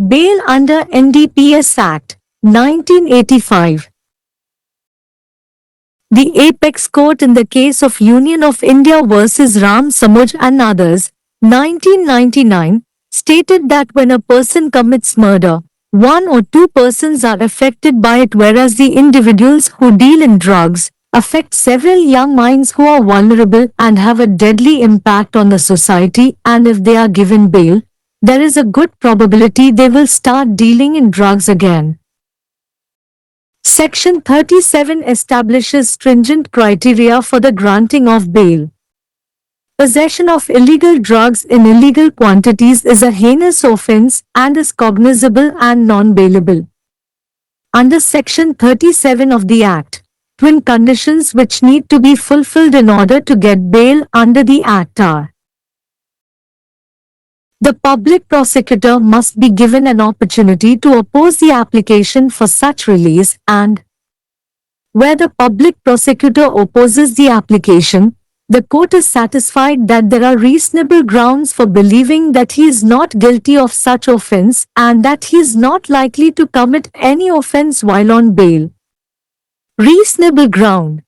Bail under NDPS Act, 1985. The Apex Court in the case of Union of India versus Ram Samuj and others, 1999, stated that when a person commits murder, one or two persons are affected by it, whereas the individuals who deal in drugs affect several young minds who are vulnerable and have a deadly impact on the society, and if they are given bail, there is a good probability they will start dealing in drugs again. Section 37 establishes stringent criteria for the granting of bail. Possession of illegal drugs in illegal quantities is a heinous offense and is cognizable and non-bailable. Under Section 37 of the Act, twin conditions which need to be fulfilled in order to get bail under the Act are: the public prosecutor must be given an opportunity to oppose the application for such release, and where the public prosecutor opposes the application, the court is satisfied that there are reasonable grounds for believing that he is not guilty of such offense and that he is not likely to commit any offense while on bail. Reasonable ground.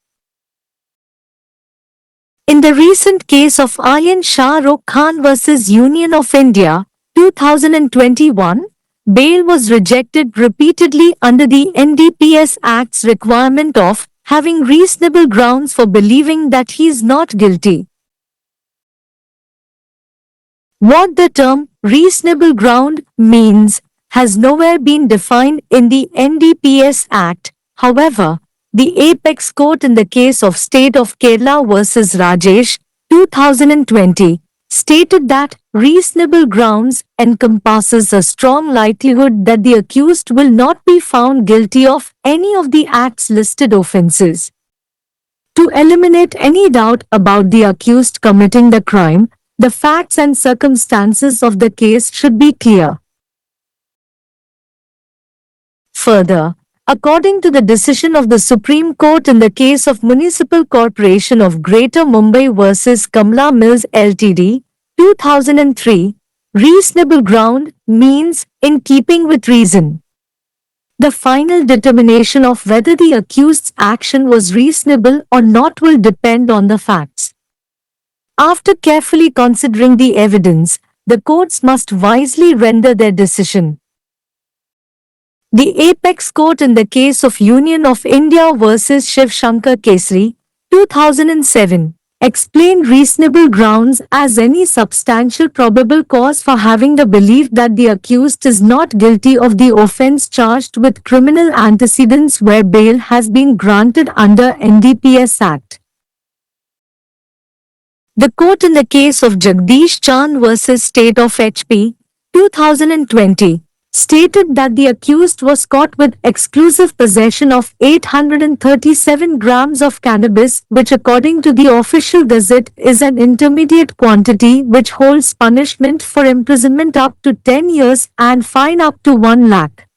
In the recent case of Ayan Shah Rukh Khan vs. Union of India, 2021, bail was rejected repeatedly under the NDPS Act's requirement of having reasonable grounds for believing that he is not guilty. What the term reasonable ground means has nowhere been defined in the NDPS Act. However, the Apex Court in the case of State of Kerala vs. Rajesh, 2020, stated that reasonable grounds encompasses a strong likelihood that the accused will not be found guilty of any of the Act's listed offences. To eliminate any doubt about the accused committing the crime, the facts and circumstances of the case should be clear. Further, according to the decision of the Supreme Court in the case of Municipal Corporation of Greater Mumbai vs. Kamla Mills Ltd, 2003, reasonable ground means in keeping with reason. The final determination of whether the accused's action was reasonable or not will depend on the facts. After carefully considering the evidence, the courts must wisely render their decision. The Apex Court in the case of Union of India vs. Shiv Shankar Kesri, 2007, explained reasonable grounds as any substantial probable cause for having the belief that the accused is not guilty of the offence charged with criminal antecedents where bail has been granted under NDPS Act. The court in the case of Jagdish Chand vs. State of HP, 2020, stated that the accused was caught with exclusive possession of 837 grams of cannabis, which according to the official gazette is an intermediate quantity which holds punishment for imprisonment up to 10 years and fine up to 1 lakh.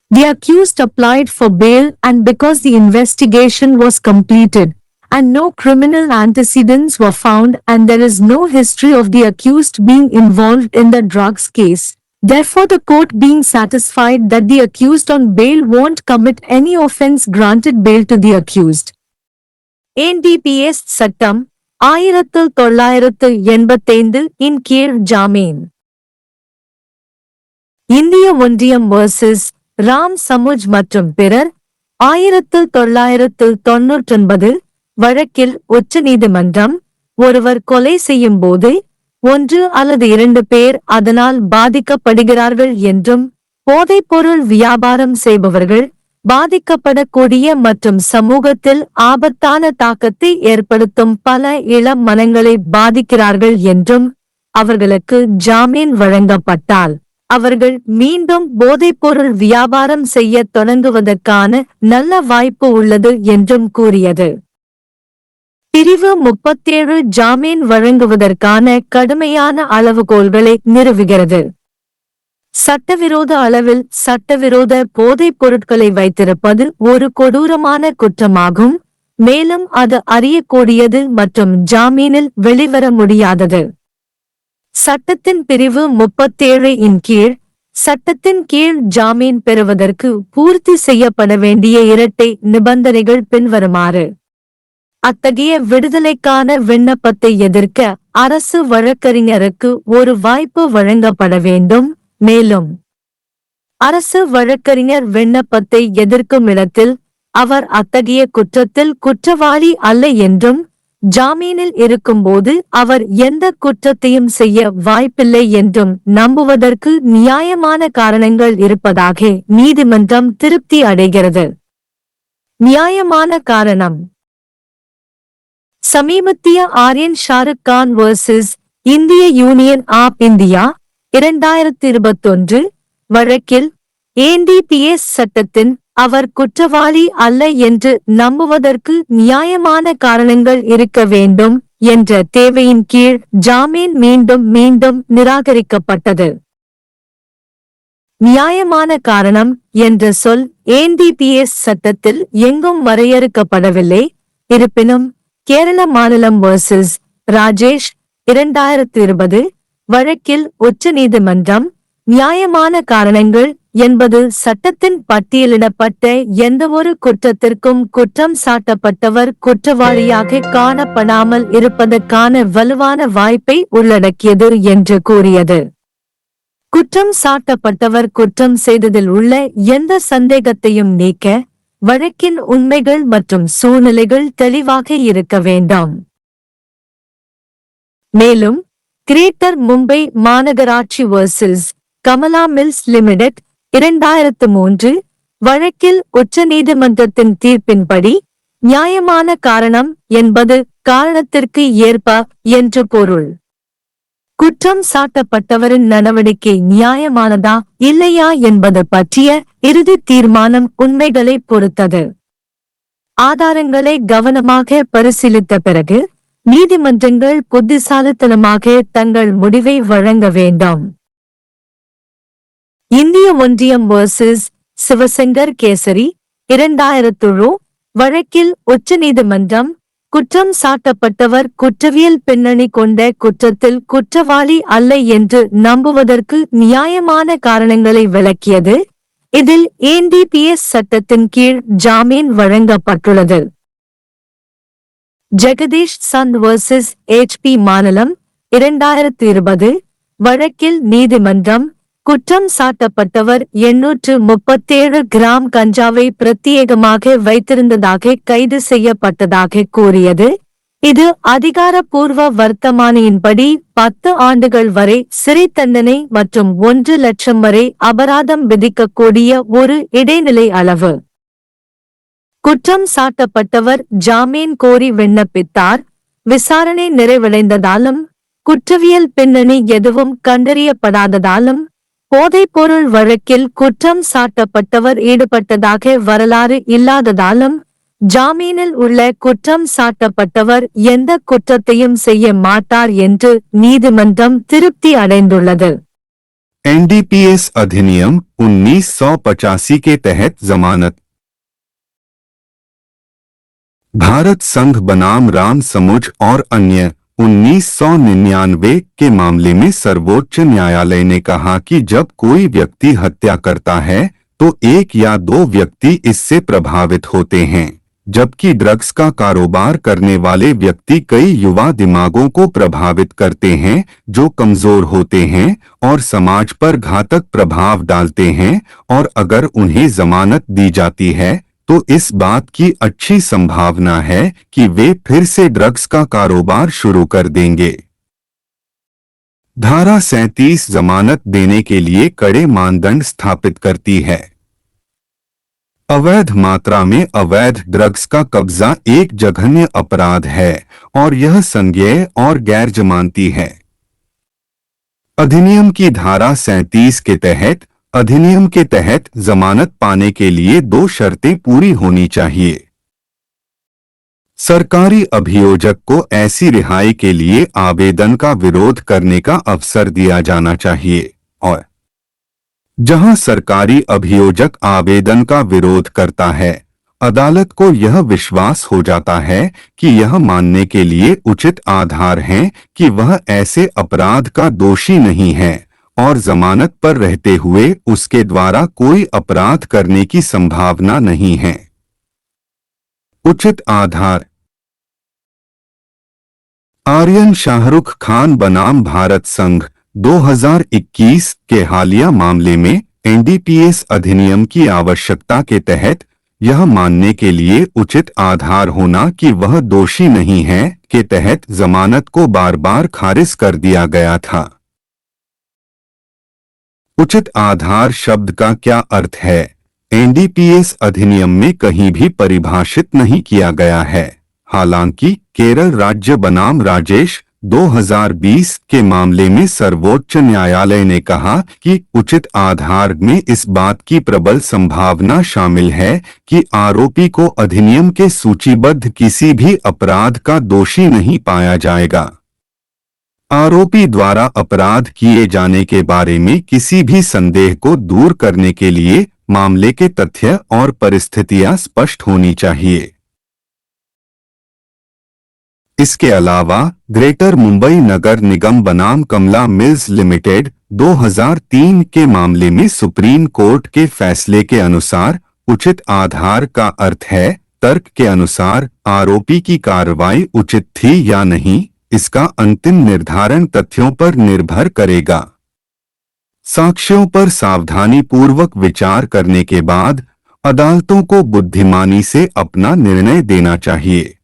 The accused applied for bail, and because the investigation was completed and no criminal antecedents were found and there is no history of the accused being involved in the drugs case, therefore the court being satisfied that the accused on bail won't commit any offence granted bail to the accused. NDPS சட்டம் 1985 இன் கீழ் ஜாமீன். இந்திய ஒன்றியம் vs. Ram சமுஜ் மற்றும் பிறர் 1999 வழக்கில் உச்சநீதிமன்றம், ஒருவர் கொலை செய்யும் போது 1 அல்லது 2 பேர் அதனால் பாதிக்கப்படுகிறார்கள் என்றும், போதைப்பொருள் வியாபாரம் செய்பவர்கள் பாதிக்கப்படக்கூடிய மற்றும் சமூகத்தில் ஆபத்தான தாக்கத்தை ஏற்படுத்தும் பல இளம் மனங்களை பாதிக்கிறார்கள் என்றும், அவர்களுக்கு ஜாமீன் வழங்கப்பட்டால் அவர்கள் மீண்டும் போதைப்பொருள் வியாபாரம் செய்ய தொடங்குவதற்கான நல்ல வாய்ப்பு உள்ளது என்றும் கூறியது. பிரிவு 37 ஜாமீன் வழங்குவதற்கான கடுமையான அளவுகோல்களை நிறுவுகிறது. சட்டவிரோத அளவில் சட்டவிரோத போதைப் பொருட்களை வைத்திருப்பது ஒரு கொடூரமான குற்றமாகும், மேலும் அது அறியக்கூடியது மற்றும் ஜாமீனில் வெளிவர முடியாதது. சட்டத்தின் பிரிவு 37 இன் கீழ் சட்டத்தின் கீழ் ஜாமீன் பெறுவதற்கு பூர்த்தி செய்யப்பட வேண்டிய இரட்டை நிபந்தனைகள் பின்வருமாறு. அத்தகைய விடுதலைக்கான விண்ணப்பத்தை எதிர்க்க அரசு வழக்கறிஞருக்கு ஒரு வாய்ப்பு வழங்கப்பட வேண்டும். மேலும் அரசு வழக்கறிஞர் விண்ணப்பத்தை எதிர்க்கும் இடத்தில் அவர் அத்தகைய குற்றத்தில் குற்றவாளி அல்ல என்றும், ஜாமீனில் இருக்கும்போது அவர் எந்த குற்றத்தையும் செய்ய வாய்ப்பில்லை என்றும் நம்புவதற்கு நியாயமான காரணங்கள் இருப்பதாக நீதிமன்றம் திருப்தி அடைகிறது. நியாயமான காரணம். சமீபத்திய ஆர்யன் ஷாருக் கான் வர்சஸ் இந்திய யூனியன் ஆப் இந்தியா 2021 வழக்கில் என்டிபிஎஸ் சட்டத்தின் அவர் குற்றவாளி அல்ல என்று நம்புவதற்கு நியாயமான காரணங்கள் இருக்க வேண்டும் என்ற தேவையின் கீழ் ஜாமீன் மீண்டும் மீண்டும் நிராகரிக்கப்பட்டது. நியாயமான காரணம் என்ற சொல் என்டிபிஎஸ் சட்டத்தில் எங்கும் வரையறுக்கப்படவில்லை. இருப்பினும் கேரள மாநிலம் வர்சஸ் ராஜேஷ் 2020 வழக்கில் உச்சநீதிமன்றம் நியாயமான காரணங்கள் என்பது சட்டத்தின் பட்டியலிடப்பட்ட எந்தவொரு குற்றத்திற்கும் குற்றம் சாட்டப்பட்டவர் குற்றவாளியாக காணப்படாமல் இருப்பதற்கான வலுவான வாய்ப்பை உள்ளடக்கியது என்று கூறியது. குற்றம் சாட்டப்பட்டவர் குற்றம் செய்ததில் உள்ள எந்த சந்தேகத்தையும் நீக்க வழக்கின் உண்மைகள் மற்றும் சூழ்நிலைகள் தெளிவாக இருக்க வேண்டும். மேலும் கிரேட்டர் மும்பை மாநகராட்சி வர்சஸ் கமலா மில்ஸ் லிமிடெட் 2003 வழக்கில் உச்சநீதிமன்றத்தின் தீர்ப்பின்படி நியாயமான காரணம் என்பது காரணத்திற்கு ஏற்ப என்று பொருள். குற்றம் சாட்டப்பட்டவரின் நடவடிக்கை நியாயமானதா இல்லையா என்பது பற்றிய இறுதி தீர்மானம் உண்மைகளை பொறுத்தது. ஆதாரங்களை கவனமாக பரிசீலித்த பிறகு நீதிமன்றங்கள் புத்திசாலித்தனமாக தங்கள் முடிவை வழங்க வேண்டும். இந்திய ஒன்றியம் வர்சஸ் சிவசங்கர் கேசரி 2007 வழக்கில் உச்சநீதிமன்றம் குற்றம் சாட்டப்பட்டவர் குற்றவியல் பின்னணி கொண்ட குற்றத்தில் குற்றவாளி அல்ல என்று நம்புவதற்கு நியாயமான காரணங்களை விளக்கியது. இதில் என்டிபிஎஸ் சட்டத்தின் கீழ் ஜாமீன் வழங்கப்பட்டுள்ளது. ஜெகதீஷ் சந்த் வர்சஸ் HP மாநிலம் 2020 வழக்கில் நீதிமன்றம் குற்றம் சாட்டப்பட்டவர் 837 கிராம் கஞ்சாவை பிரத்யேகமாக வைத்திருந்ததாக கைது செய்யப்பட்டதாக கூறியது. இது அதிகாரப்பூர்வ வர்த்தமானியின்படி 10 ஆண்டுகள் வரை சிறை தண்டனை மற்றும் 1 லட்சம் வரை அபராதம் விதிக்கக்கூடிய ஒரு இடைநிலை அளவு. குற்றம் சாட்டப்பட்டவர் ஜாமீன் கோரி விண்ணப்பித்தார். விசாரணை நிறைவடைந்ததாலும் குற்றவியல் பின்னணி எதுவும் கண்டறியப்படாததாலும் போதைப்பொருள் வழக்கில் குற்றம் சாட்டப்பட்டவர் ஈடுபட்டதாக வரலாறு இல்லாததாலும் ஜாமீனில் உள்ள குற்றம் சாட்டப்பட்டவர் எந்த குற்றத்தையும் செய்ய மாட்டார் என்று நீதிமன்றம் திருப்தி அடைந்துள்ளது. एनडीपीएस अधिनियम 1985 के तहत जमानत। भारत संघ बनाम राम समुझ और अन्य 1999 के मामले में सर्वोच्च न्यायालय ने कहा कि जब कोई व्यक्ति हत्या करता है तो एक या दो व्यक्ति इससे प्रभावित होते हैं, जबकि ड्रग्स का कारोबार करने वाले व्यक्ति कई युवा दिमागों को प्रभावित करते हैं जो कमजोर होते हैं और समाज पर घातक प्रभाव डालते हैं, और अगर उन्हें जमानत दी जाती है तो इस बात की अच्छी संभावना है कि वे फिर से ड्रग्स का कारोबार शुरू कर देंगे। धारा 37 जमानत देने के लिए कड़े मानदंड स्थापित करती है। अवैध मात्रा में अवैध ड्रग्स का कब्जा एक जघन्य अपराध है और यह संज्ञेय और गैर जमानती है। अधिनियम की धारा 37 के तहत जमानत पाने के लिए 2 शर्तें पूरी होनी चाहिए। सरकारी अभियोजक को ऐसी रिहाई के लिए आवेदन का विरोध करने का अवसर दिया जाना चाहिए, और जहां सरकारी अभियोजक आवेदन का विरोध करता है अदालत को यह विश्वास हो जाता है कि यह मानने के लिए उचित आधार हैं कि वह ऐसे अपराध का दोषी नहीं है और जमानत पर रहते हुए उसके द्वारा कोई अपराध करने की संभावना नहीं है। उचित आधार। आर्यन शाहरुख खान बनाम भारत संघ 2021 के हालिया मामले में एनडीपीएस अधिनियम की आवश्यकता के तहत यह मानने के लिए उचित आधार होना कि वह दोषी नहीं है के तहत जमानत को बार बार खारिज कर दिया गया था। उचित आधार शब्द का क्या अर्थ है, एनडीपीएस अधिनियम में कहीं भी परिभाषित नहीं किया गया है। हालांकि केरल राज्य बनाम राजेश 2020 के मामले में सर्वोच्च न्यायालय ने कहा कि उचित आधार में इस बात की प्रबल संभावना शामिल है कि आरोपी को अधिनियम के सूचीबद्ध किसी भी अपराध का दोषी नहीं पाया जाएगा। आरोपी द्वारा अपराध किए जाने के बारे में किसी भी संदेह को दूर करने के लिए मामले के तथ्य और परिस्थितियां स्पष्ट होनी चाहिए। इसके अलावा ग्रेटर मुंबई नगर निगम बनाम कमला मिल्स लिमिटेड 2003 के मामले में सुप्रीम कोर्ट के फैसले के अनुसार उचित आधार का अर्थ है तर्क के अनुसार आरोपी की कार्रवाई उचित थी या नहीं। इसका अंतिम निर्धारण तथ्यों पर निर्भर करेगा। साक्ष्यों पर सावधानी पूर्वक विचार करने के बाद अदालतों को बुद्धिमानी से अपना निर्णय देना चाहिए।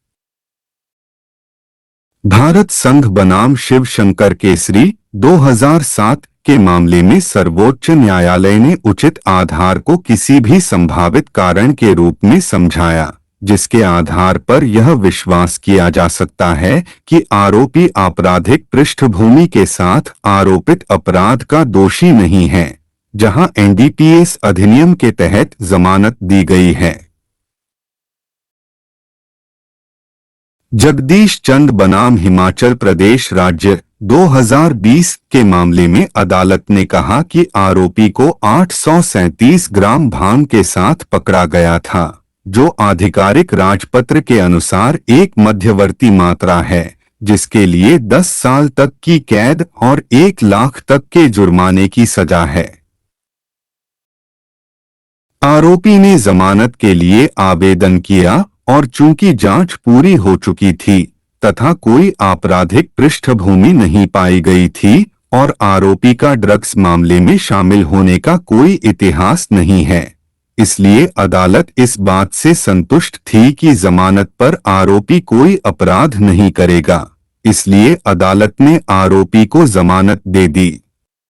भारत संघ बनाम शिव शंकर केसरी 2007 के मामले में सर्वोच्च न्यायालय ने उचित आधार को किसी भी संभावित कारण के रूप में समझाया जिसके आधार पर यह विश्वास किया जा सकता है कि आरोपी आपराधिक पृष्ठभूमि के साथ आरोपित अपराध का दोषी नहीं है, जहां एनडीपीएस अधिनियम के तहत जमानत दी गई है। जगदीश चंद बनाम हिमाचल प्रदेश राज्य 2020 के मामले में अदालत ने कहा कि आरोपी को 837 ग्राम भांग के साथ पकड़ा गया था, जो आधिकारिक राजपत्र के अनुसार एक मध्यवर्ती मात्रा है जिसके लिए 10 साल तक की कैद और 1 लाख तक के जुर्माने की सजा है। आरोपी ने जमानत के लिए आवेदन किया और चूंकि जांच पूरी हो चुकी थी तथा कोई आपराधिक पृष्ठभूमि नहीं पाई गई थी और आरोपी का ड्रग्स मामले में शामिल होने का कोई इतिहास नहीं है, इसलिए अदालत इस बात से संतुष्ट थी कि जमानत पर आरोपी कोई अपराध नहीं करेगा। इसलिए अदालत ने आरोपी को जमानत दे दी।